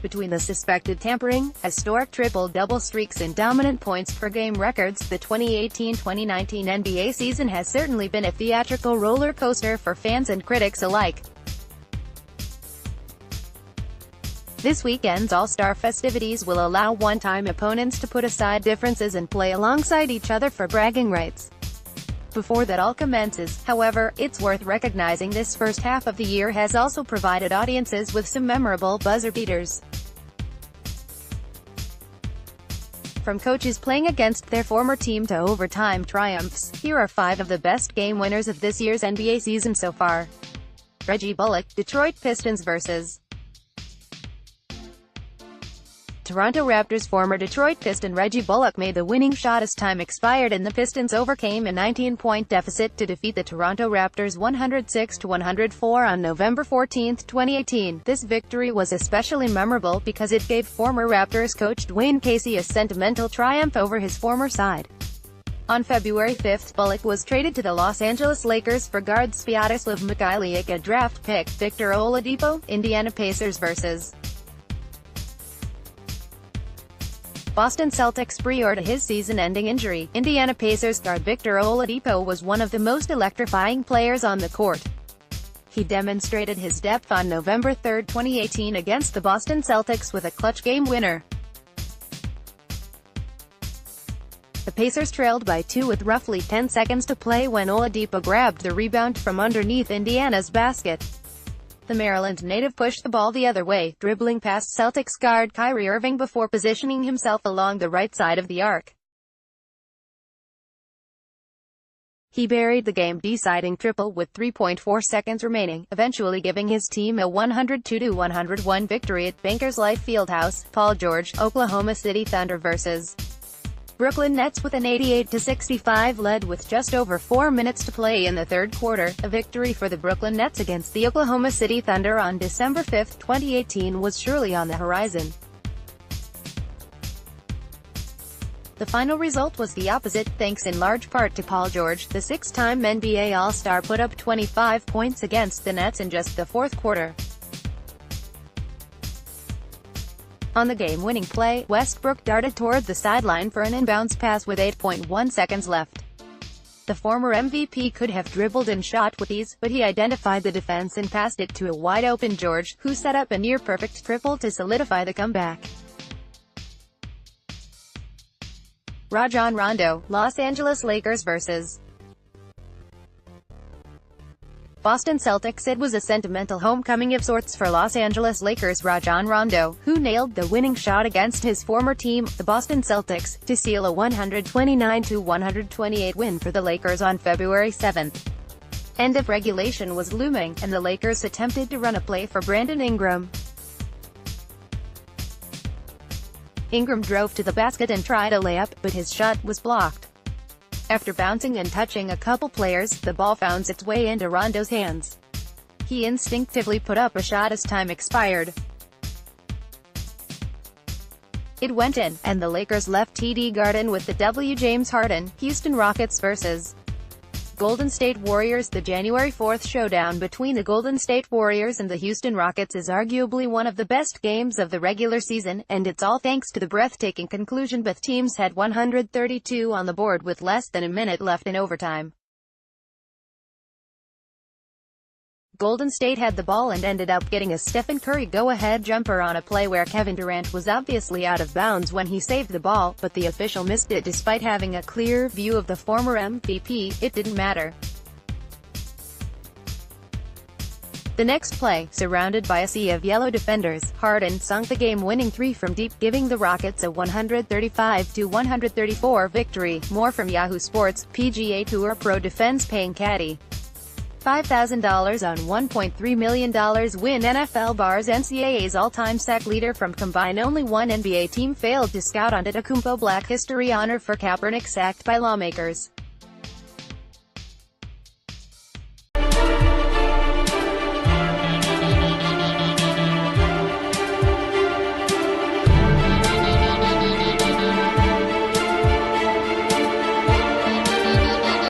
between the suspected tampering, historic triple-double streaks and dominant points-per-game records. The 2018-2019 NBA season has certainly been a theatrical roller coaster for fans and critics alike. This weekend's All-Star festivities will allow one-time opponents to put aside differences and play alongside each other for bragging rights. Before that all commences, however, it's worth recognizing this first half of the year has also provided audiences with some memorable buzzer-beaters. From coaches playing against their former team to overtime triumphs, here are 5 of the best game winners of this year's NBA season so far. Reggie Bullock, Detroit Pistons vs. Toronto Raptors. Former Detroit Piston Reggie Bullock made the winning shot as time expired and the Pistons overcame a 19-point deficit to defeat the Toronto Raptors 106-104 on November 14, 2018. This victory was especially memorable because it gave former Raptors coach Dwayne Casey a sentimental triumph over his former side. On February 5, Bullock was traded to the Los Angeles Lakers for guard Sviatoslav Mikhailiuk, a draft pick. Victor Oladipo, Indiana Pacers vs. Boston Celtics. Prior to his season-ending injury, Indiana Pacers guard Victor Oladipo was one of the most electrifying players on the court. He demonstrated his depth on November 3, 2018 against the Boston Celtics with a clutch game winner. The Pacers trailed by 2 with roughly 10 seconds to play when Oladipo grabbed the rebound from underneath Indiana's basket. The Maryland native pushed the ball the other way, dribbling past Celtics guard Kyrie Irving before positioning himself along the right side of the arc. He buried the game-deciding triple with 3.4 seconds remaining, eventually giving his team a 102-101 victory at Bankers Life Fieldhouse. Paul George, Oklahoma City Thunder vs. Brooklyn Nets with an 88-65 lead with just over 4 minutes to play in the third quarter. A victory for the Brooklyn Nets against the Oklahoma City Thunder on December 5, 2018 was surely on the horizon. The final result was the opposite, thanks in large part to Paul George. The 6-time NBA All-Star put up 25 points against the Nets in just the fourth quarter. On the game-winning play, Westbrook darted toward the sideline for an inbounds pass with 8.1 seconds left. The former MVP could have dribbled and shot with ease, but he identified the defense and passed it to a wide-open George, who set up a near-perfect triple to solidify the comeback. Rajon Rondo, Los Angeles Lakers vs. Boston Celtics. It was a sentimental homecoming of sorts for Los Angeles Lakers Rajon Rondo, who nailed the winning shot against his former team, the Boston Celtics, to seal a 129-128 win for the Lakers on February 7. End of regulation was looming, and the Lakers attempted to run a play for Brandon Ingram. Ingram drove to the basket and tried a layup, but his shot was blocked. After bouncing and touching a couple players, the ball found its way into Rondo's hands. He instinctively put up a shot as time expired. It went in, and the Lakers left TD Garden with the W. James Harden. Houston Rockets vs. Golden State Warriors. The January 4th showdown between the Golden State Warriors and the Houston Rockets is arguably one of the best games of the regular season, and it's all thanks to the breathtaking conclusion. Both teams had 132 on the board with less than a minute left in overtime. Golden State had the ball and ended up getting a Stephen Curry go-ahead jumper on a play where Kevin Durant was obviously out of bounds when he saved the ball, but the official missed it despite having a clear view of the former MVP. It didn't matter. The next play, surrounded by a sea of yellow defenders, Harden sunk the game-winning 3 from deep, giving the Rockets a 135-134 victory. More from Yahoo Sports. PGA Tour Pro defends paying caddy $5,000 on $1.3 million win. NFL bars NCAA's all-time sack leader from combine. Only one NBA team failed to scout Antetokounmpo. Black History honor for Kaepernick sacked by lawmakers.